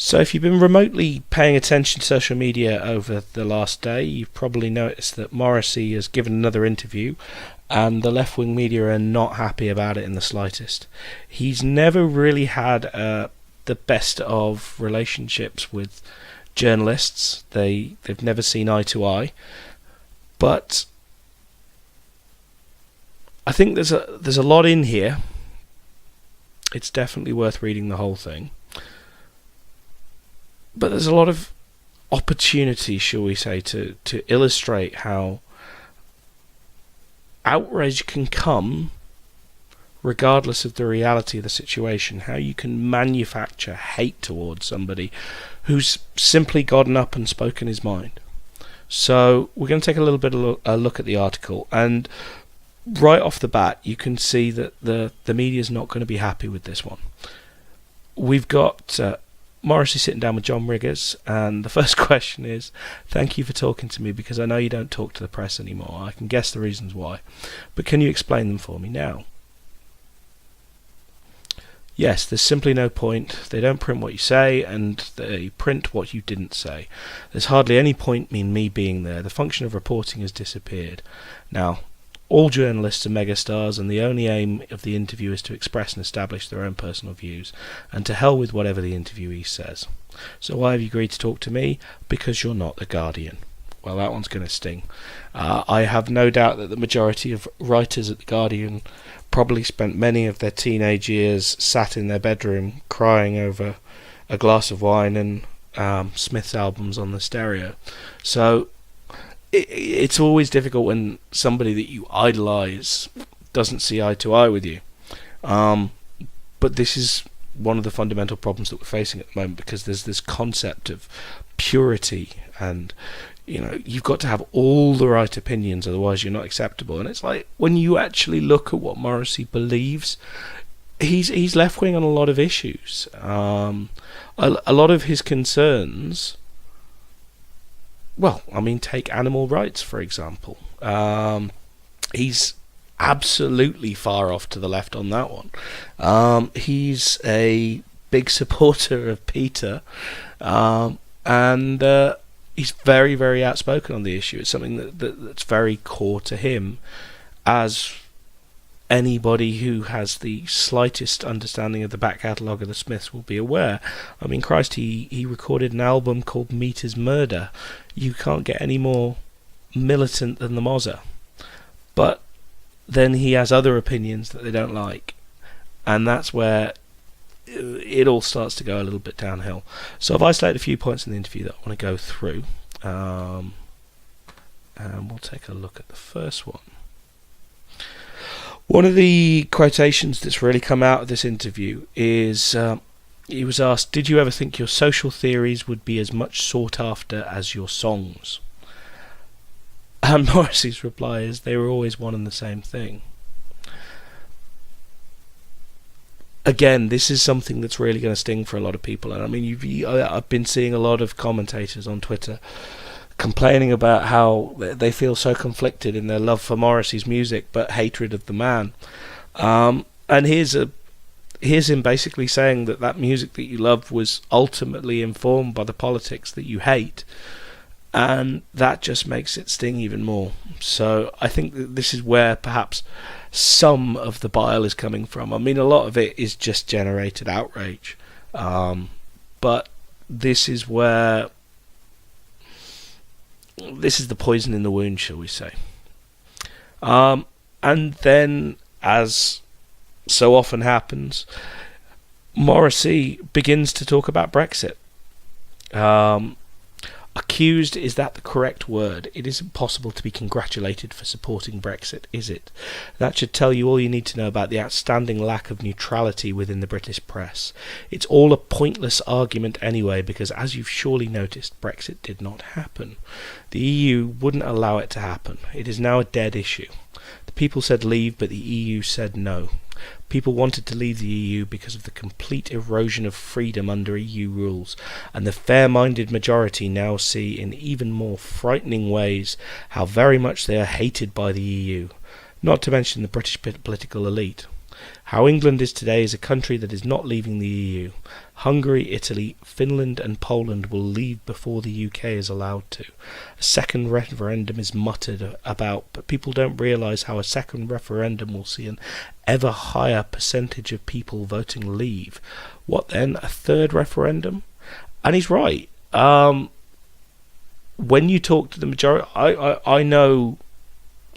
So if you've been remotely paying attention to social media over the last day, you've probably noticed that Morrissey has given another interview and the left-wing media are not happy about it in the slightest. He's never really had the best of relationships with journalists. They've never seen eye to eye. But I think there's a lot in here. It's definitely worth reading the whole thing. But there's a lot of opportunity, shall we say, to illustrate how outrage can come regardless of the reality of the situation, how you can manufacture hate towards somebody who's simply gotten up and spoken his mind. So we're going to take a little bit of a look at the article, and right off the bat you can see that the media's not going to be happy with this one. We've got Morrissey sitting down with John Riggers, and the first question is, thank you for talking to me because I know you don't talk to the press anymore. I can guess the reasons why, but can you explain them for me now? Yes, there's simply no point. They don't print what you say, and they print what you didn't say. There's hardly any point in me being there. The function of reporting has disappeared. Now, all journalists are megastars, and the only aim of the interview is to express and establish their own personal views, and to hell with whatever the interviewee says. So why have you agreed to talk to me? Because you're not the Guardian. Well, that one's going to sting. I have no doubt that the majority of writers at the Guardian probably spent many of their teenage years sat in their bedroom crying over a glass of wine and Smith's albums on the stereo. So it's always difficult when somebody that you idolise doesn't see eye to eye with you. But this is one of the fundamental problems that we're facing at the moment, because there's this concept of purity, and you've got to have all the right opinions, otherwise you're not acceptable. And it's like, when you actually look at what Morrissey believes, he's left-wing on a lot of issues. A lot of his concerns, well, I mean, take animal rights, for example. He's absolutely far off to the left on that one. He's a big supporter of PETA, and he's very, very outspoken on the issue. It's something that's very core to him, as anybody who has the slightest understanding of the back catalogue of the Smiths will be aware. I mean, Christ, he recorded an album called Meat is Murder. You can't get any more militant than the Mozza. But then he has other opinions that they don't like, and that's where it all starts to go a little bit downhill. So I've isolated a few points in the interview that I want to go through, and we'll take a look at the first one. One of the quotations that's really come out of this interview is, he was asked, did you ever think your social theories would be as much sought after as your songs? And Morrissey's reply is, they were always one and the same thing. Again, this is something that's really going to sting for a lot of people. And I mean, I've been seeing a lot of commentators on Twitter complaining about how they feel so conflicted in their love for Morrissey's music but hatred of the man. And here's him basically saying that music that you love was ultimately informed by the politics that you hate, and that just makes it sting even more. So I think that this is where perhaps some of the bile is coming from. I mean, a lot of it is just generated outrage, but this is where this is the poison in the wound, shall we say. And then, as so often happens, Morrissey begins to talk about Brexit. Accused, is that the correct word? It isn't possible to be congratulated for supporting Brexit, is it? That should tell you all you need to know about the outstanding lack of neutrality within the British press. It's all a pointless argument anyway, because as you've surely noticed, Brexit did not happen. The EU wouldn't allow it to happen. It is now a dead issue. The people said leave, but the EU said no. People wanted to leave the EU because of the complete erosion of freedom under EU rules, and the fair-minded majority now see in even more frightening ways how very much they are hated by the EU, not to mention the British political elite. How England is today is a country that is not leaving the EU. Hungary, Italy, Finland and Poland will leave before the UK is allowed to. A second referendum is muttered about, but people don't realise how a second referendum will see an ever higher percentage of people voting leave. What then? A third referendum? And he's right. When you talk to the majority, I know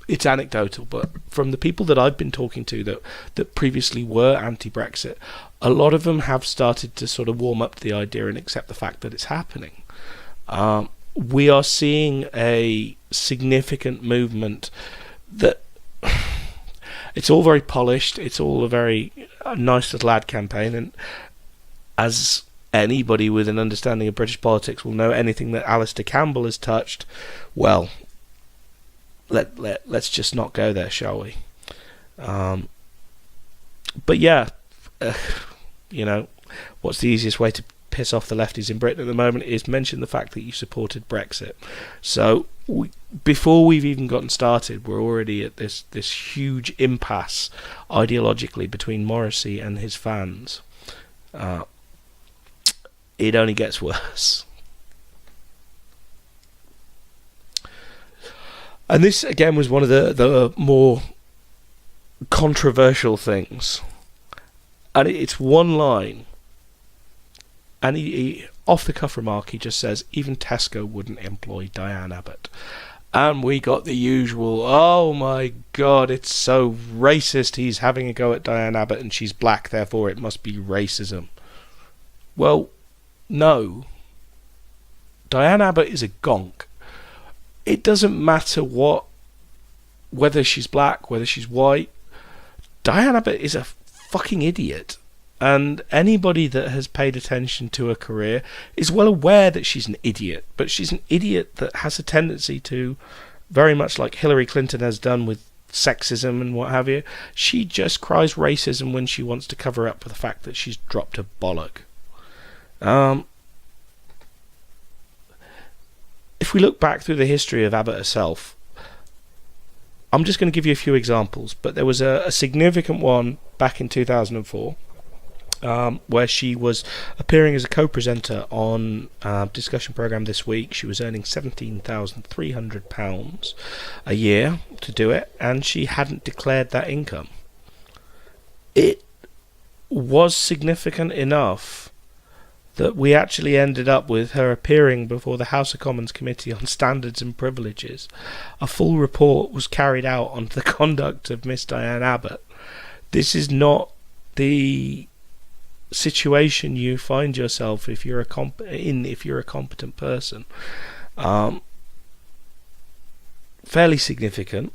it's anecdotal, but from the people that I've been talking to that previously were anti-Brexit, a lot of them have started to sort of warm up to the idea and accept the fact that it's happening. We are seeing a significant movement that it's all very polished, it's all a very nice little ad campaign, and as anybody with an understanding of British politics will know, anything that Alistair Campbell has touched, well, let's just not go there, shall we? But yeah, what's the easiest way to piss off the lefties in Britain at the moment is mention the fact that you supported Brexit. So before we've even gotten started, we're already at this huge impasse ideologically between Morrissey and his fans. It only gets worse. And this, again, was one of the more controversial things. And it's one line. And he off the cuff remark, he just says, even Tesco wouldn't employ Diane Abbott. And we got the usual, oh my God, it's so racist. He's having a go at Diane Abbott and she's black, therefore it must be racism. Well, no. Diane Abbott is a gonk. It doesn't matter whether she's black, whether she's white. Diane Abbott is a fucking idiot. And anybody that has paid attention to her career is well aware that she's an idiot. But she's an idiot that has a tendency to, very much like Hillary Clinton has done with sexism and what have you, she just cries racism when she wants to cover up for the fact that she's dropped a bollock. If we look back through the history of Abbott herself, I'm just going to give you a few examples, but there was a significant one back in 2004 where she was appearing as a co-presenter on a discussion programme This Week. She was earning £17,300 a year to do it, and she hadn't declared that income. It was significant enough that we actually ended up with her appearing before the House of Commons Committee on Standards and Privileges. A full report was carried out on the conduct of Miss Diane Abbott. This is not the situation you find yourself if you're a competent person. Fairly significant.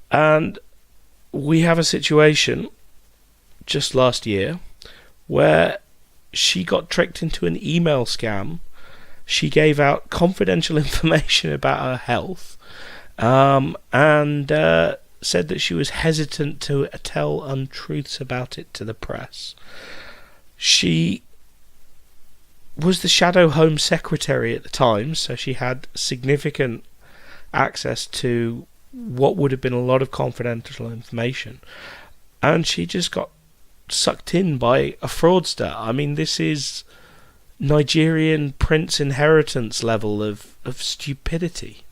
And we have a situation just last year where she got tricked into an email scam. She gave out confidential information about her health, and said that she was hesitant to tell untruths about it to the press. She was the Shadow Home Secretary at the time, so she had significant access to what would have been a lot of confidential information, and she just got sucked in by a fraudster. I mean, this is Nigerian prince inheritance level of stupidity.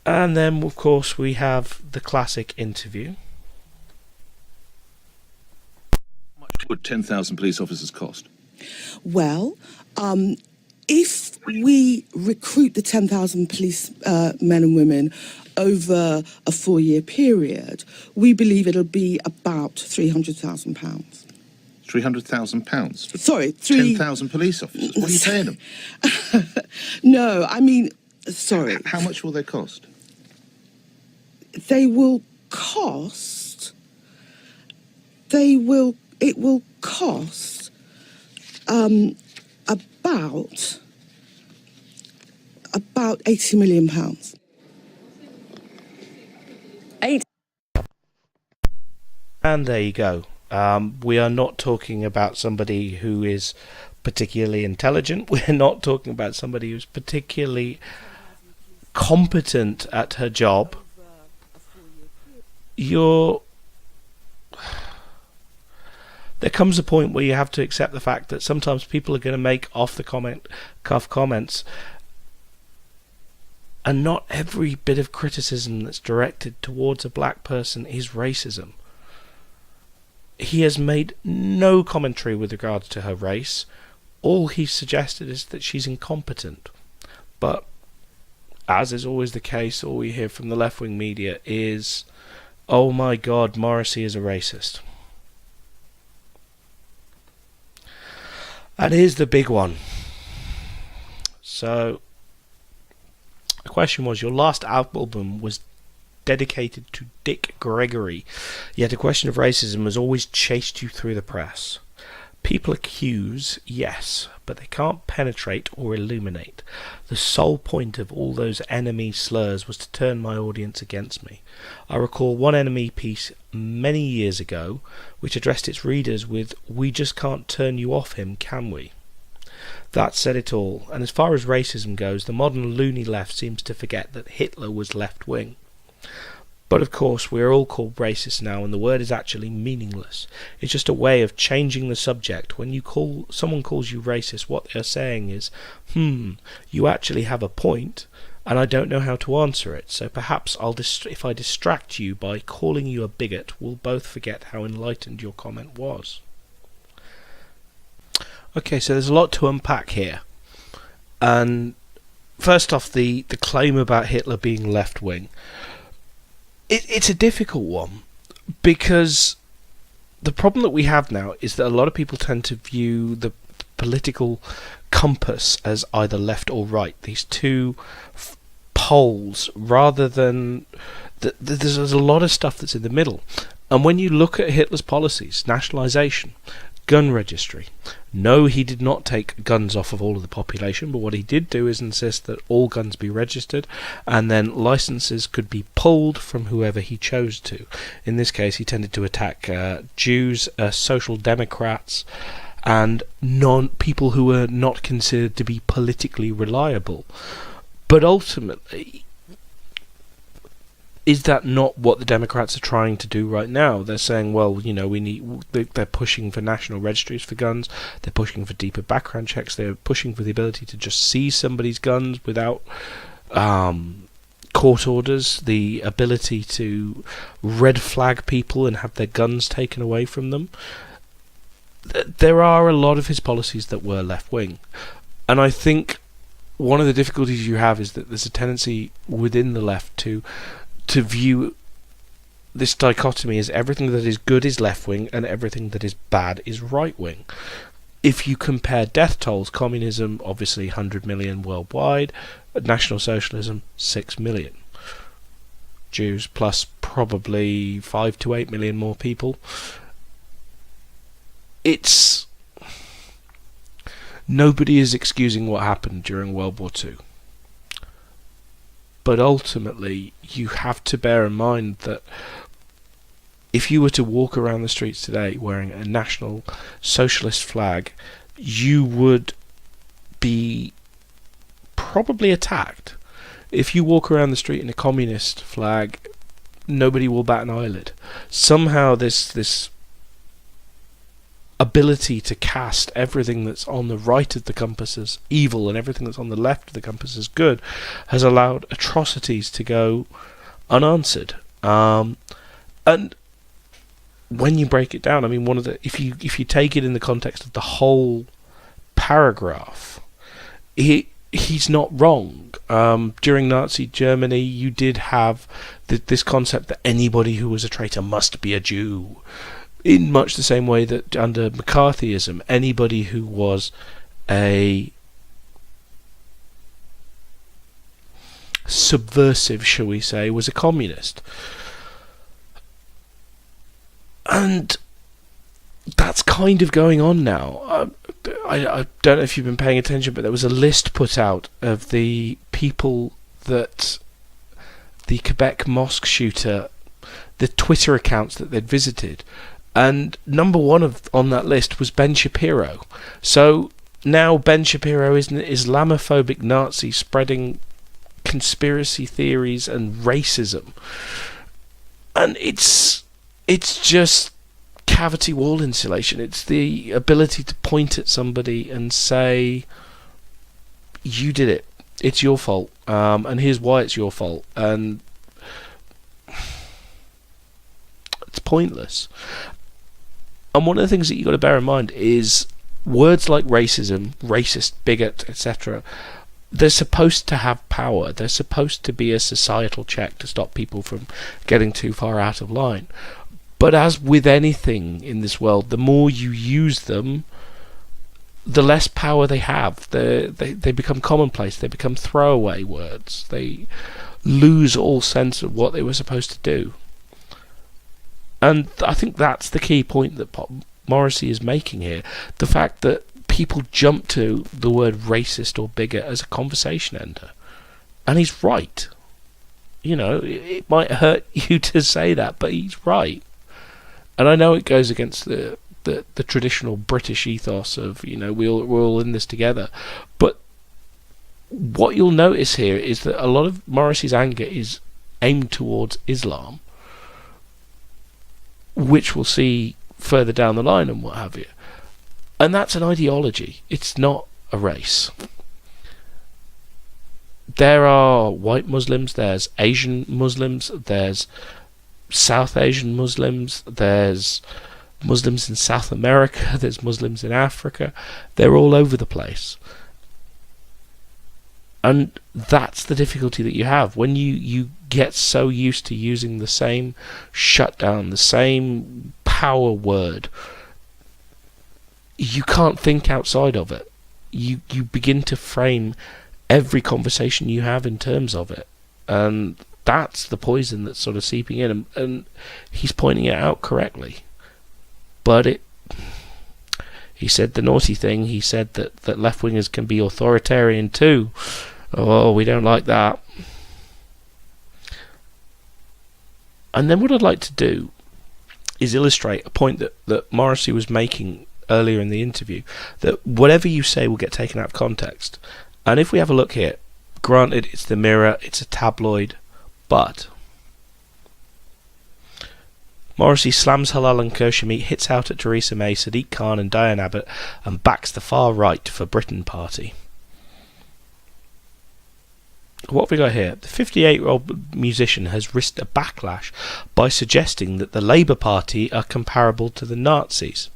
And then, of course, we have the classic interview. How much would 10,000 police officers cost? Well, if we recruit the 10,000 police men and women over a 4-year period, we believe it'll be about £300,000. £300,000? Sorry, 10,000 police officers? What are you paying them? No, I mean, sorry. How much will they cost? It will cost about £80 million. And there you go. We are not talking about somebody who is particularly intelligent. We're not talking about somebody who's particularly competent at her job. there comes a point where you have to accept the fact that sometimes people are going to make off the cuff comments, and not every bit of criticism that's directed towards a black person is racism. He has made no commentary with regards to her race. All he's suggested is that she's incompetent. But, as is always the case, all we hear from the left-wing media is, oh my god, Morrissey is a racist. And here's the big one. So, the question was, your last album was dedicated to Dick Gregory, yet a question of racism has always chased you through the press. People accuse, yes, but they can't penetrate or illuminate. The sole point of all those enemy slurs was to turn my audience against me. I recall one enemy piece many years ago, which addressed its readers with, "We just can't turn you off him, can we?" That said it all, and as far as racism goes, the modern loony left seems to forget that Hitler was left-wing. But of course, we are all called racist now, and the word is actually meaningless. It's just a way of changing the subject. When someone calls you racist, what they're saying is, you actually have a point, and I don't know how to answer it, so perhaps if I distract you by calling you a bigot, we'll both forget how enlightened your comment was. Okay, so there's a lot to unpack here. And first off, the claim about Hitler being left-wing. It's a difficult one, because the problem that we have now is that a lot of people tend to view the political compass as either left or right, these two poles, rather than there's a lot of stuff that's in the middle. And when you look at Hitler's policies, nationalisation, gun registry. No, he did not take guns off of all of the population, but what he did do is insist that all guns be registered, and then licenses could be pulled from whoever he chose to. In this case, he tended to attack Jews, Social Democrats, and people who were not considered to be politically reliable. But ultimately, is that not what the Democrats are trying to do right now? They're saying, well, they're pushing for national registries for guns, they're pushing for deeper background checks, they're pushing for the ability to just seize somebody's guns without court orders, the ability to red flag people and have their guns taken away from them. There are a lot of his policies that were left-wing. And I think one of the difficulties you have is that there's a tendency within the left to view this dichotomy as everything that is good is left-wing and everything that is bad is right-wing. If you compare death tolls, communism, obviously 100 million worldwide, National Socialism, 6 million. Jews, plus probably 5 to 8 million more people. Nobody is excusing what happened during World War II. But ultimately, you have to bear in mind that if you were to walk around the streets today wearing a National Socialist flag, you would be probably attacked. If you walk around the street in a communist flag, nobody will bat an eyelid. Somehow this ability to cast everything that's on the right of the compass as evil and everything that's on the left of the compass as good has allowed atrocities to go unanswered. And when you break it down, I mean, if you take it in the context of the whole paragraph, he's not wrong. During Nazi Germany, you did have this concept that anybody who was a traitor must be a Jew. In much the same way that under McCarthyism, anybody who was a subversive, shall we say, was a communist. And that's kind of going on now. I don't know if you've been paying attention, but there was a list put out of the people that the Quebec mosque shooter, the Twitter accounts that they'd visited. And number one on that list was Ben Shapiro. So now Ben Shapiro is an Islamophobic Nazi spreading conspiracy theories and racism. And it's just cavity wall insulation. It's the ability to point at somebody and say, you did it. It's your fault. And here's why it's your fault. And it's pointless. And one of the things that you've got to bear in mind is words like racism, racist, bigot, etc., they're supposed to have power. They're supposed to be a societal check to stop people from getting too far out of line. But as with anything in this world, the more you use them, the less power they have. They become commonplace. They become throwaway words. They lose all sense of what they were supposed to do. And I think that's the key point that Morrissey is making here. The fact that people jump to the word racist or bigot as a conversation ender. And he's right. You know, it might hurt you to say that, but he's right. And I know it goes against the traditional British ethos of, you know, we're all in this together. But what you'll notice here is that a lot of Morrissey's anger is aimed towards Islam, which we'll see further down the line and what have you. And that's an ideology. It's not a race. There are white Muslims, there's Asian Muslims, there's South Asian Muslims, there's Muslims in South America, there's Muslims in Africa. They're all over the place. And that's the difficulty that you have when you get so used to using the same shutdown, the same power word. You can't think outside of it. You begin to frame every conversation you have in terms of it. And that's the poison that's sort of seeping in. And he's pointing it out correctly. But he said the naughty thing. He said that left-wingers can be authoritarian too. Oh, we don't like that. And then what I'd like to do is illustrate a point that Morrissey was making earlier in the interview, that whatever you say will get taken out of context. And if we have a look here, granted it's the Mirror, it's a tabloid, but Morrissey slams halal and kosher meat, hits out at Theresa May, Sadiq Khan and Diane Abbott, and backs the far right for Britain party. What have we got here? The 58-year-old musician has risked a backlash by suggesting that the Labour Party are comparable to the Nazis.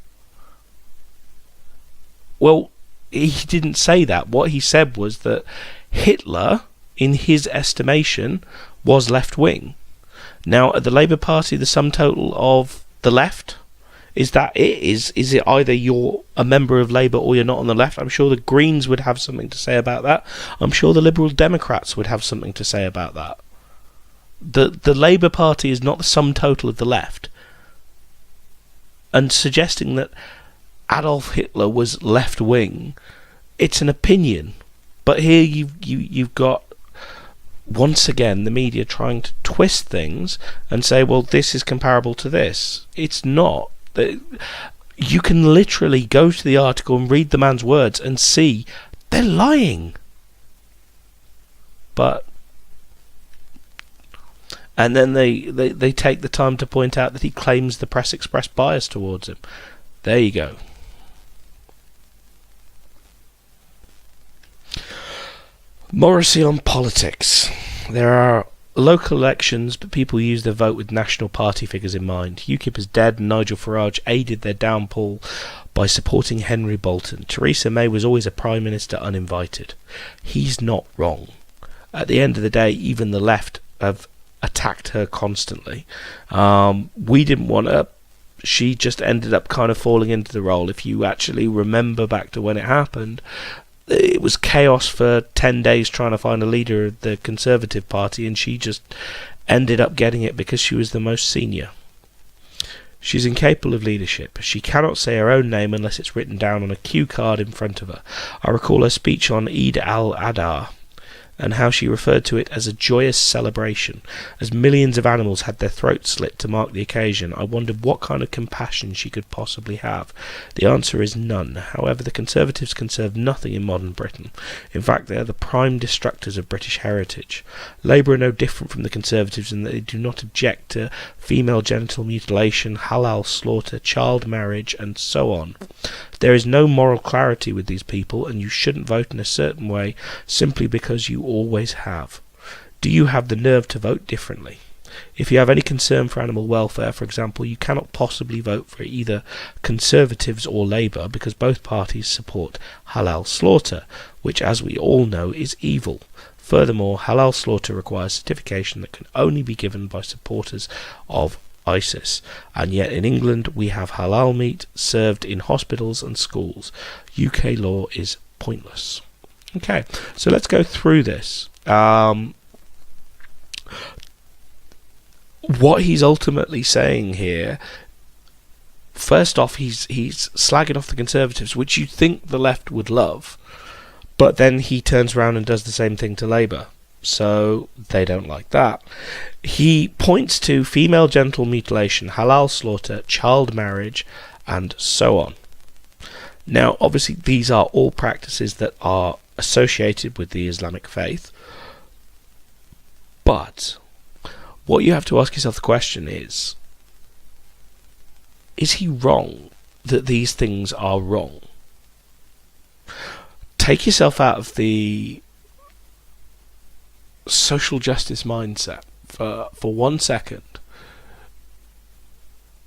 Well, he didn't say that. What he said was that Hitler, in his estimation, was left-wing. Now, at the Labour Party, the sum total of the left, is that it is it either you're a member of Labour or you're not on the left? I'm sure the Greens would have something to say about that. I'm sure the Liberal Democrats would have something to say about that. The Labour Party is not the sum total of the left. And suggesting that Adolf Hitler was left-wing, it's an opinion. But here you've got, once again, the media trying to twist things and say, well, this is comparable to this. It's not. You can literally go to the article and read the man's words and see they're lying. And then they take the time to point out that he claims the press expressed bias towards him. There you go. Morrissey on politics. There are local elections, but people use their vote with national party figures in mind. UKIP is dead, and Nigel Farage aided their downfall by supporting Henry Bolton. Theresa May was always a Prime Minister uninvited. He's not wrong. At the end of the day, even the left have attacked her constantly. We didn't want her. She just ended up kind of falling into the role. If you actually remember back to when it happened, it was chaos for 10 days trying to find a leader of the Conservative Party, and she just ended up getting it because she was the most senior. She's incapable of leadership. She cannot say her own name unless it's written down on a cue card in front of her. I recall her speech on Eid al-Adha. and how she referred to it as a joyous celebration, as millions of animals had their throats slit to mark the occasion. I wondered what kind of compassion she could possibly have. The answer is none. However, the Conservatives conserve nothing in modern Britain. In fact, they are the prime destructors of British heritage. Labour are no different from the Conservatives in that they do not object to female genital mutilation, halal slaughter, child marriage, and so on. There is no moral clarity with these people, and you shouldn't vote in a certain way simply because you always have. Do you have the nerve to vote differently? If you have any concern for animal welfare, for example, you cannot possibly vote for either Conservatives or Labour because both parties support halal slaughter, which, as we all know, is evil. Furthermore, halal slaughter requires certification that can only be given by supporters of ISIS, and yet in England we have halal meat served in hospitals and schools. UK law is pointless. Okay, so let's go through this. What he's ultimately saying here, first off, he's slagging off the Conservatives, which you'd think the left would love, but then he turns around and does the same thing to Labour. So they don't like that. He points to female genital mutilation, halal slaughter, child marriage, and so on. Now, obviously, these are all practices that are associated with the Islamic faith. But what you have to ask yourself the question is he wrong that these things are wrong? Take yourself out of the social justice mindset for 1 second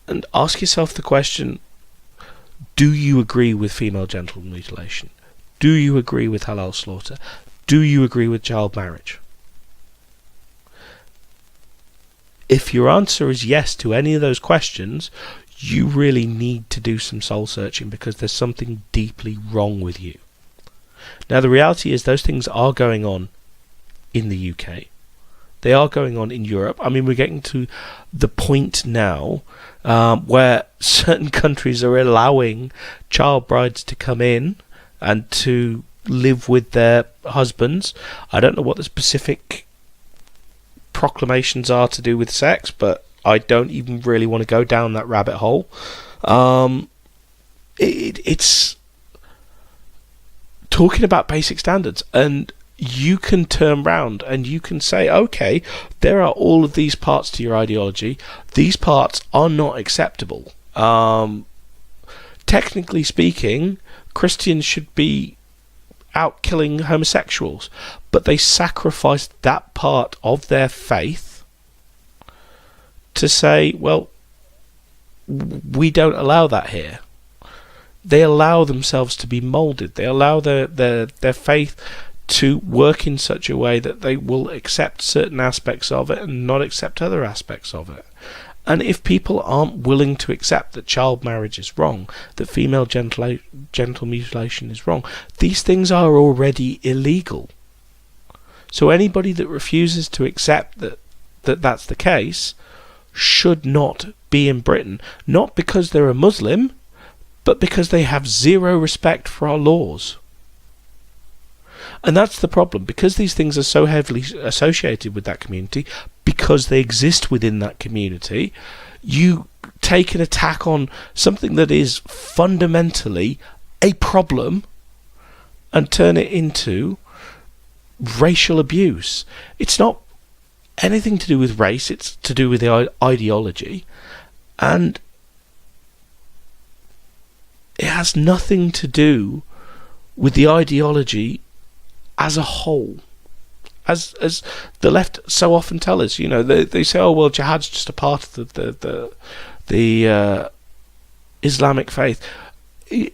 and ask yourself the question, do you agree with female genital mutilation? Do you agree with halal slaughter? Do you agree with child marriage? If your answer is yes to any of those questions, you really need to do some soul searching because there's something deeply wrong with you. Now, the reality is those things are going on in the UK. They are going on in Europe. I mean, we're getting to the point now where certain countries are allowing child brides to come in and to live with their husbands. I don't know what the specific proclamations are to do with sex, but I don't even really want to go down that rabbit hole. It's talking about basic standards, and you can turn round and you can say, okay, there are all of these parts to your ideology. These parts are not acceptable. Technically speaking, Christians should be out killing homosexuals, but they sacrificed that part of their faith to say, well, we don't allow that here. They allow themselves to be moulded. They allow their faith to work in such a way that they will accept certain aspects of it and not accept other aspects of it. And if people aren't willing to accept that child marriage is wrong, that female genital mutilation is wrong, these things are already illegal. So anybody that refuses to accept that that's the case should not be in Britain, not because they're a Muslim, but because they have zero respect for our laws. And that's the problem, because these things are so heavily associated with that community, because they exist within that community, you take an attack on something that is fundamentally a problem and turn it into racial abuse. It's not anything to do with race, it's to do with the ideology, and it has nothing to do with the ideology as a whole. As the left so often tell us, they say, oh well, jihad's just a part of the Islamic faith.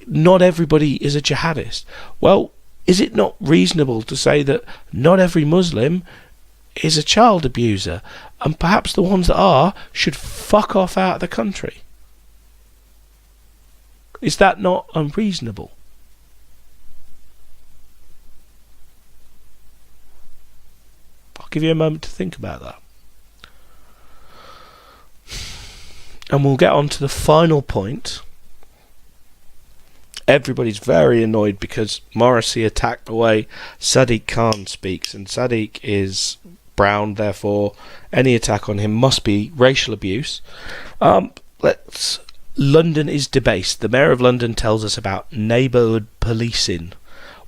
Not everybody is a jihadist. Well, is it not reasonable to say that not every Muslim is a child abuser, and perhaps the ones that are should fuck off out of the country? Is that not unreasonable? I'll give you a moment to think about that. And we'll get on to the final point. everybody's very annoyed because Morrissey attacked the way Sadiq Khan speaks, and Sadiq is brown, therefore any attack on him must be racial abuse. London is debased. The Mayor of London tells us about neighbourhood policing.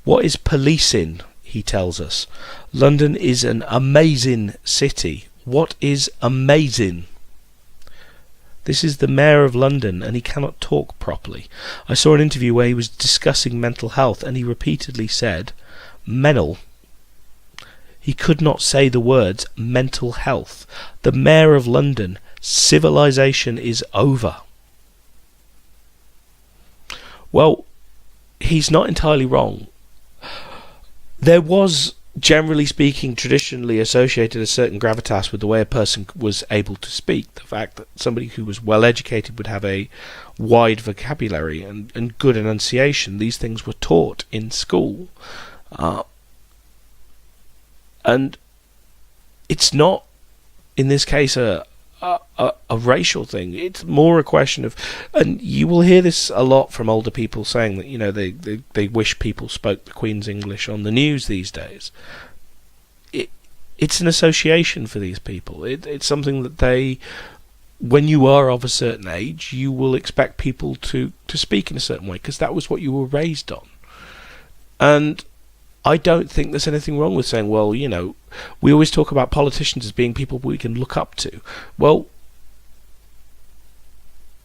What is policing? He tells us. London is an amazing city. What is amazing? This is the Mayor of London, and he cannot talk properly. I saw an interview where he was discussing mental health, and he repeatedly said, mental. He could not say the words mental health. The Mayor of London, civilization is over. Well, he's not entirely wrong. There was, generally speaking, traditionally associated a certain gravitas with the way a person was able to speak. The fact that somebody who was well educated would have a wide vocabulary and good enunciation. These things were taught in school. And it's not, in this case, a racial thing. It's more a question of, and you will hear this a lot from older people saying that, you know, they wish people spoke the Queen's English on the news these days. It's an association for these people. It's something that they, when you are of a certain age, you will expect people to speak in a certain way because that was what you were raised on. And I don't think there's anything wrong with saying, well, you know, we always talk about politicians as being people we can look up to. Well,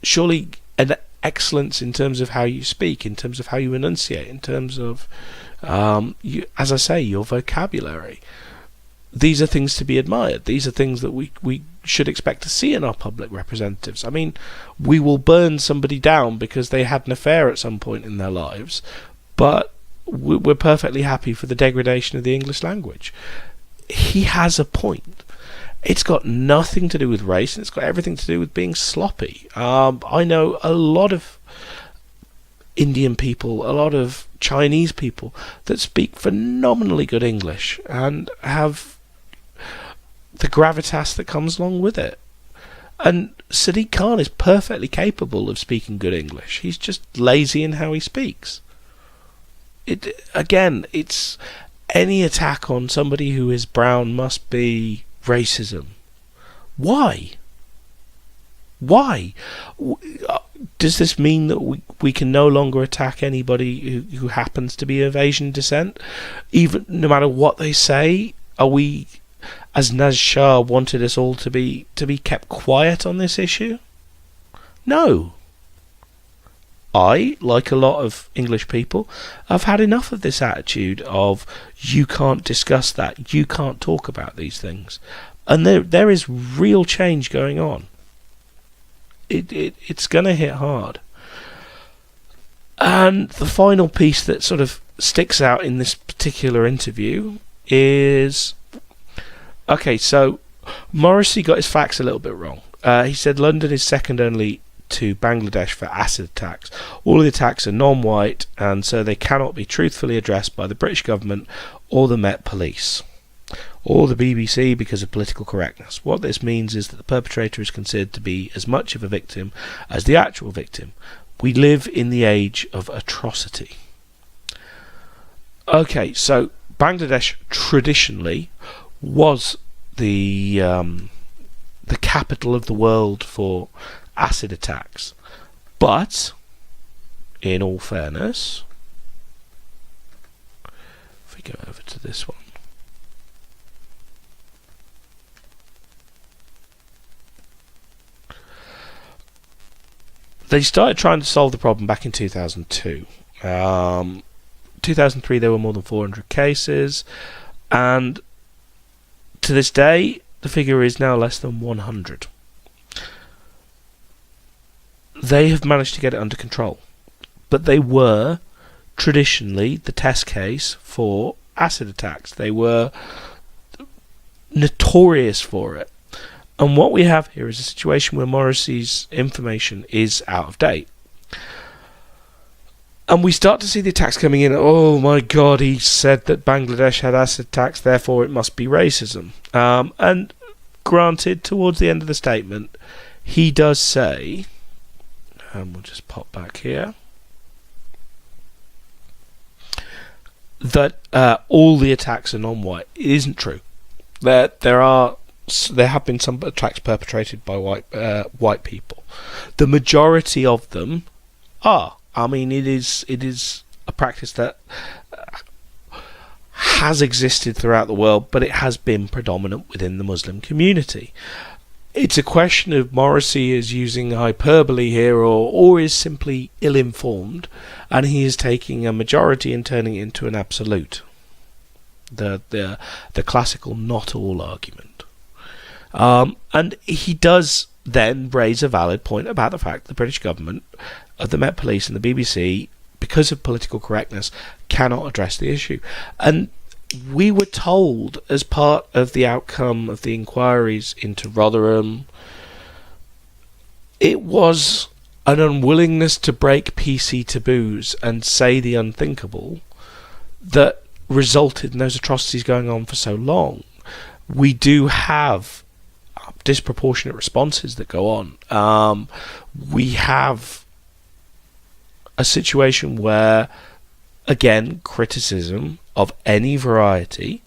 surely an excellence in terms of how you speak, in terms of how you enunciate, in terms of, as I say, your vocabulary. These are things to be admired. These are things that we should expect to see in our public representatives. I mean, we will burn somebody down because they had an affair at some point in their lives, but we're perfectly happy for the degradation of the English language. He has a point. It's got nothing to do with race, and it's got everything to do with being sloppy. I know a lot of Indian people, a lot of Chinese people that speak phenomenally good English and have the gravitas that comes along with it. And Sadiq Khan is perfectly capable of speaking good English. He's just lazy in how he speaks. It's any attack on somebody who is brown must be racism. Why? Why? Does this mean that we can no longer attack anybody who happens to be of Asian descent, even no matter what they say? Are we, as Naz Shah wanted us all to be kept quiet on this issue? No. I, like a lot of English people, have had enough of this attitude of you can't discuss that, you can't talk about these things. And there is real change going on. It's going to hit hard. And the final piece that sort of sticks out in this particular interview is, okay, so Morrissey got his facts a little bit wrong. He said London is second only to Bangladesh for acid attacks. All of the attacks are non-white, and so they cannot be truthfully addressed by the British government or the Met Police or the BBC because of political correctness. What this means is that the perpetrator is considered to be as much of a victim as the actual victim. We live in the age of atrocity. Okay, so Bangladesh traditionally was the capital of the world for acid attacks, but in all fairness, if we go over to this one, they started trying to solve the problem back in 2002. 2003 there were more than 400 cases, and to this day the figure is now less than 100. They have managed to get it under control, but they were traditionally the test case for acid attacks. They were notorious for it. And what we have here is a situation where Morrissey's information is out of date. And we start to see the attacks coming in. Oh my God, he said that Bangladesh had acid attacks, therefore it must be racism. And granted, towards the end of the statement, he does say, and we'll just pop back here. that all the attacks are non-white. It isn't true. There have been some attacks perpetrated by white people. The majority of them are. I mean, it is a practice that has existed throughout the world, but it has been predominant within the Muslim community. It's a question of Morrissey is using hyperbole here, or is simply ill-informed, and he is taking a majority and turning it into an absolute. The classical not all argument. And he does then raise a valid point about the fact the British government, the Met Police and the BBC, because of political correctness, cannot address the issue. And we were told, as part of the outcome of the inquiries into Rotherham, it was an unwillingness to break PC taboos and say the unthinkable that resulted in those atrocities going on for so long. We do have disproportionate responses that go on. We have a situation where, again, criticism of any variety,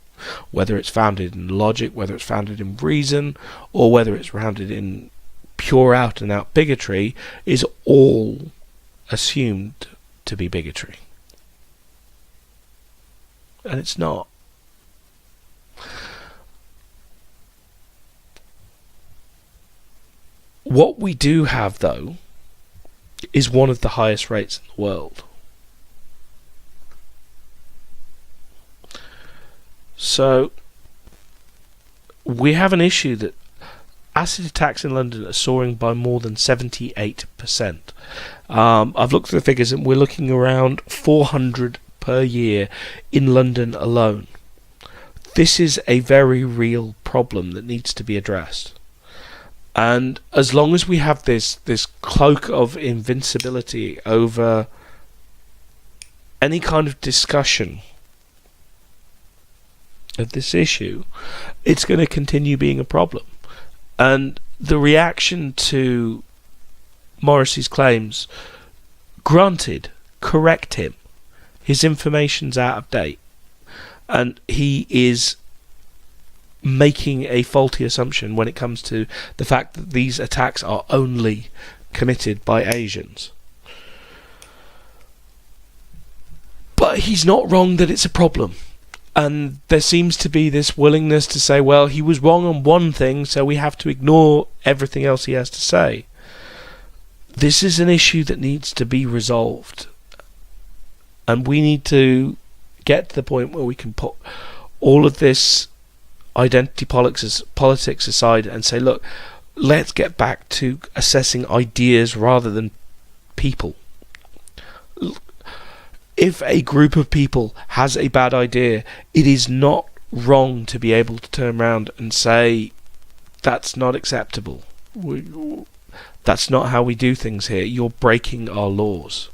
whether it's founded in logic, whether it's founded in reason, or whether it's founded in pure out and out bigotry, is all assumed to be bigotry. And it's not. What we do have, though, is one of the highest rates in the world. So, we have an issue that acid attacks in London are soaring by more than 78%. I've looked at the figures and we're looking around 400 per year in London alone. This is a very real problem that needs to be addressed. And as long as we have this cloak of invincibility over any kind of discussion of this issue, it's going to continue being a problem. And the reaction to Morrissey's claims, granted, correct him. His information's out of date. And he is making a faulty assumption when it comes to the fact that these attacks are only committed by Asians. But he's not wrong that it's a problem. And there seems to be this willingness to say, well, he was wrong on one thing, so we have to ignore everything else he has to say. This is an issue that needs to be resolved. And we need to get to the point where we can put all of this identity politics aside and say, look, let's get back to assessing ideas rather than people. If a group of people has a bad idea, it is not wrong to be able to turn around and say, that's not acceptable. That's not how we do things here. You're breaking our laws.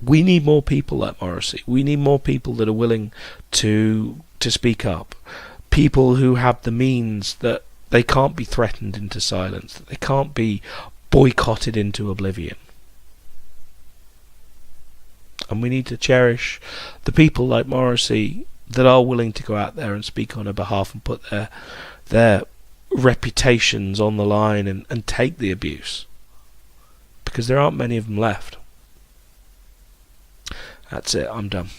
We need more people like Morrissey. We need more people that are willing to speak up. People who have the means that they can't be threatened into silence, that they can't be boycotted into oblivion. And we need to cherish the people like Morrissey that are willing to go out there and speak on her behalf and put their reputations on the line and take the abuse. Because there aren't many of them left. That's it, I'm done.